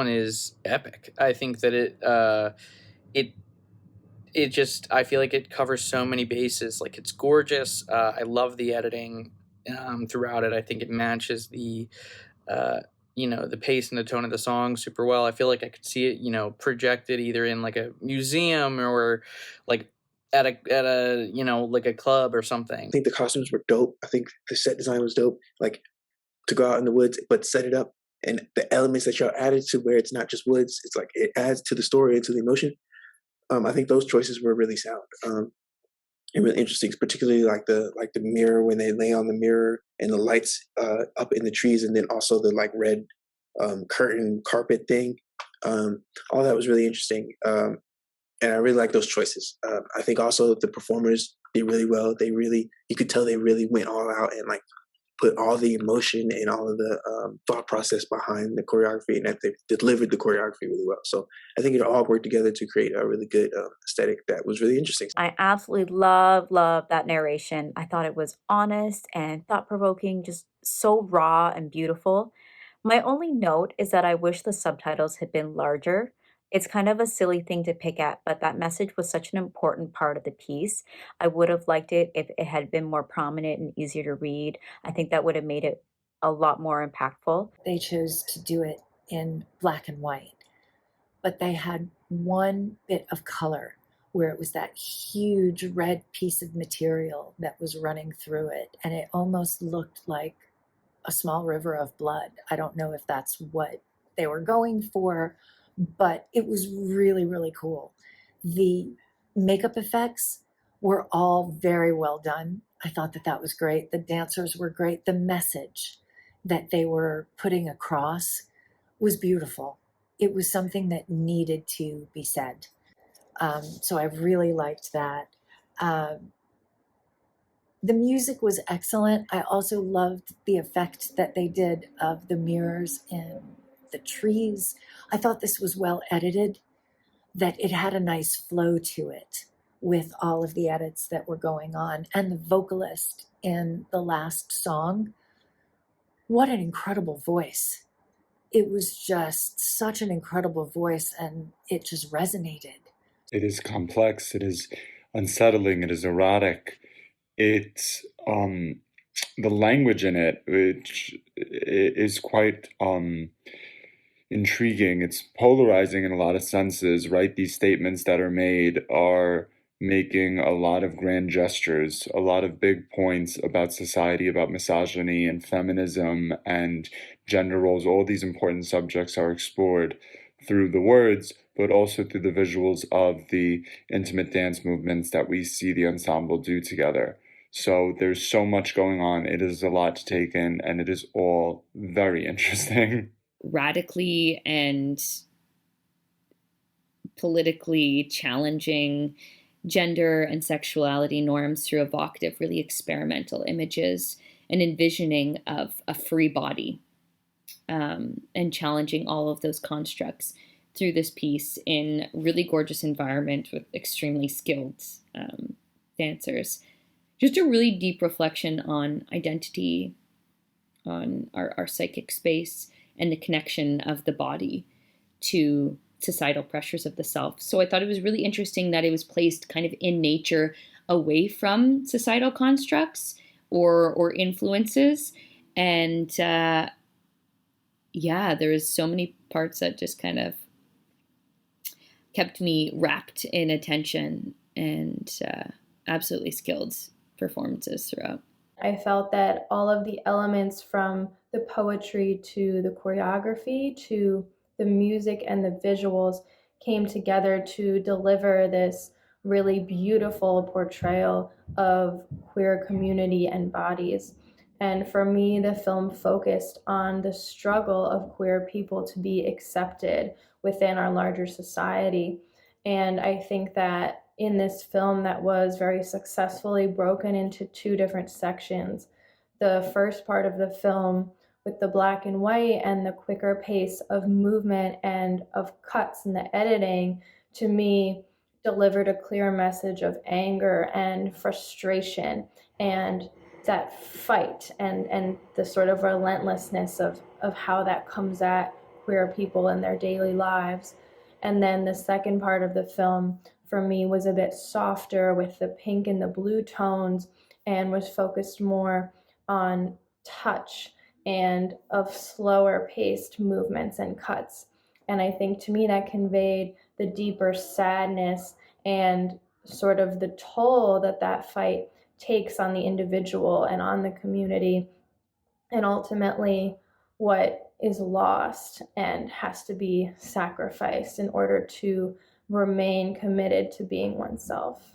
one is epic. I think that it it just, I feel like it covers so many bases. Like, it's gorgeous. I love the editing throughout it. I think it matches uh, the pace and the tone of the song super well. I feel like I could see it, projected either in like a museum or like at a like a club or something. I think the costumes were dope. I think the set design was dope. Like, to go out in the woods, but set it up, and the elements that y'all added to where it's not just woods, it's like it adds to the story and to the emotion. I think those choices were really sound, and really interesting, particularly like the mirror when they lay on the mirror and the lights up in the trees, and then also the like red curtain carpet thing. All that was really interesting, and I really like those choices. I think also the performers did really well. You could tell they really went all out and like put all the emotion and all of the thought process behind the choreography, and that they delivered the choreography really well. So I think it all worked together to create a really good aesthetic that was really interesting. I absolutely love that narration. I thought it was honest and thought-provoking, just so raw and beautiful. My only note is that I wish the subtitles had been larger. It's kind of a silly thing to pick at, but that message was such an important part of the piece. I would have liked it if it had been more prominent and easier to read. I think that would have made it a lot more impactful. They chose to do it in black and white, but they had one bit of color where it was that huge red piece of material that was running through it, and it almost looked like a small river of blood. I don't know if that's what they were going for, but it was really, really cool. The makeup effects were all very well done. I thought that that was great. The dancers were great. The message that they were putting across was beautiful. It was something that needed to be said. So I really liked that. Um, the music was excellent. I also loved the effect that they did of the mirrors in the trees. I thought this was well edited, that it had a nice flow to it with all of the edits that were going on. And the vocalist in the last song, what an incredible voice. It was just such an incredible voice, and it just resonated. It is complex, it is unsettling, it is erotic. It's the language in it, which is quite intriguing. It's polarizing in a lot of senses, right? These statements that are made are making a lot of grand gestures, a lot of big points about society, about misogyny and feminism and gender roles. All these important subjects are explored through the words, but also through the visuals of the intimate dance movements that we see the ensemble do together. So there's so much going on. It is a lot to take in, and it is all very interesting. Radically and politically challenging gender and sexuality norms through evocative, really experimental images, and envisioning of a free body, and challenging all of those constructs through this piece in really gorgeous environment with extremely skilled dancers. Just a really deep reflection on identity, on our psychic space, and the connection of the body to societal pressures of the self. So I thought it was really interesting that it was placed kind of in nature, away from societal constructs or influences. And yeah, there was so many parts that just kind of kept me wrapped in attention, and absolutely skilled performances throughout. I felt that all of the elements, from the poetry to the choreography to the music and the visuals, came together to deliver this really beautiful portrayal of queer community and bodies. And for me, the film focused on the struggle of queer people to be accepted within our larger society. And I think that in this film, that was very successfully broken into two different sections. The first part of the film, with the black and white and the quicker pace of movement and of cuts in the editing, to me delivered a clear message of anger and frustration and that fight and the sort of relentlessness of how that comes at queer people in their daily lives. And then the second part of the film for me was a bit softer with the pink and the blue tones, and was focused more on touch and of slower paced movements and cuts. And I think to me that conveyed the deeper sadness and sort of the toll that that fight takes on the individual and on the community, and ultimately what is lost and has to be sacrificed in order to remain committed to being oneself.